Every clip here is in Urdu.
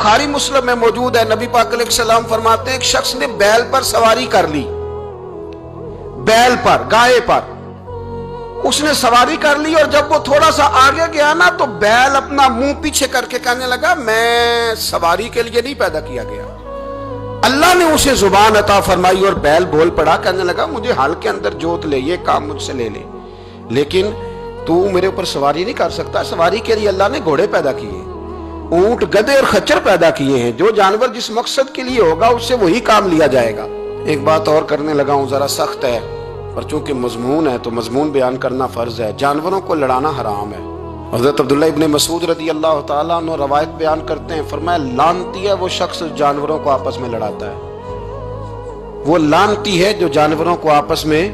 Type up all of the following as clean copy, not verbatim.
بخاری مسلم میں موجود ہے، نبی پاک علیہ السلام فرماتے ہیں ایک شخص نے بیل پر سواری کر لی، بیل پر، گائے پر اس نے سواری کر لی، اور جب وہ تھوڑا سا آگے گیا نا تو بیل اپنا منہ پیچھے کر کے کہنے لگا میں سواری کے لیے نہیں پیدا کیا گیا۔ اللہ نے اسے زبان عطا فرمائی اور بیل بول پڑا، کہنے لگا مجھے حل کے اندر جوت لے، یہ کام مجھ سے لے لے، لیکن تو میرے اوپر سواری نہیں کر سکتا۔ سواری کے لیے اللہ نے گھوڑے پیدا کیے، اونٹ، گدھے اور خچر پیدا کیے ہیں، جو جانور جس مقصد کے لیے ہوگا اس سے وہی کام لیا جائے گا۔ ایک بات اور کرنے لگا ہوں، ذرا سخت ہے پر چونکہ مضمون ہے تو مضمون بیان کرنا فرض ہے۔ جانوروں کو لڑانا حرام ہے۔ حضرت عبداللہ ابن مسعود رضی اللہ تعالیٰ عنہ روایت بیان کرتے ہیں، فرمایا لعنتی ہے وہ شخص جانوروں کو آپس میں لڑاتا ہے، وہ لعنتی ہے جو جانوروں کو آپس میں۔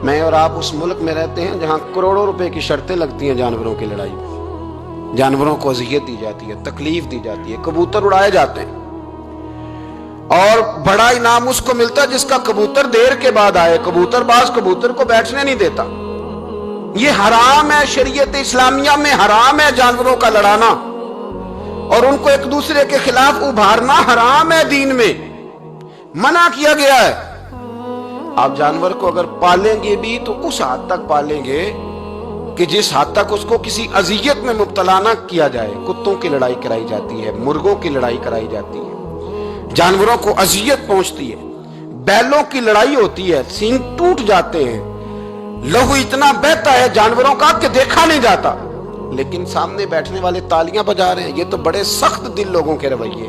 میں اور آپ اس ملک میں رہتے ہیں جہاں کروڑوں روپے کی شرطیں لگتی ہیں جانوروں کی لڑائی میں، جانوروں کو اذیت دی جاتی ہے، تکلیف دی جاتی ہے، کبوتر اڑائے جاتے ہیں، اور بڑا انعام اس کو ملتا ہے جس کا کبوتر دیر کے بعد آئے۔ کبوتر باز کبوتر کو بیٹھنے نہیں دیتا۔ یہ حرام ہے، شریعت اسلامیہ میں حرام ہے جانوروں کا لڑانا، اور ان کو ایک دوسرے کے خلاف ابھارنا حرام ہے، دین میں منع کیا گیا ہے۔ آپ جانور کو اگر پالیں گے بھی تو اس حد تک پالیں گے کہ جس حد تک اس کو کسی اذیت میں مبتلا نہ کیا جائے۔ کتوں کی لڑائی کرائی جاتی ہے، مرغوں کی لڑائی کرائی جاتی ہے، جانوروں کو اذیت پہنچتی ہے۔ بیلوں کی لڑائی ہوتی ہے، سینگ ٹوٹ جاتے ہیں، لہو اتنا بہتا ہے جانوروں کا کہ دیکھا نہیں جاتا، لیکن سامنے بیٹھنے والے تالیاں بجا رہے ہیں۔ یہ تو بڑے سخت دل لوگوں کے رویے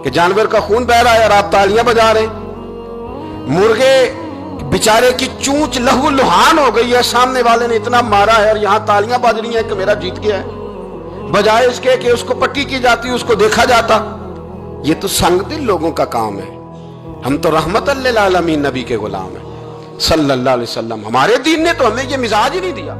کہ جانور کا خون بہ رہا ہے اور آپ تالیاں بجا رہے ہیں۔ مرغے بیچارے کی چونچ لہو لہان ہو گئی ہے، سامنے والے نے اتنا مارا ہے اور یہاں تالیاں بج رہی ہیں کہ میرا جیت گیا ہے، بجائے اس کے کہ اس کو پٹی کی جاتی، اس کو دیکھا جاتا۔ یہ تو سنگ دل لوگوں کا کام ہے۔ ہم تو رحمت للعالمین نبی کے غلام ہیں صلی اللہ علیہ وسلم۔ ہمارے دین نے تو ہمیں یہ مزاج ہی نہیں دیا۔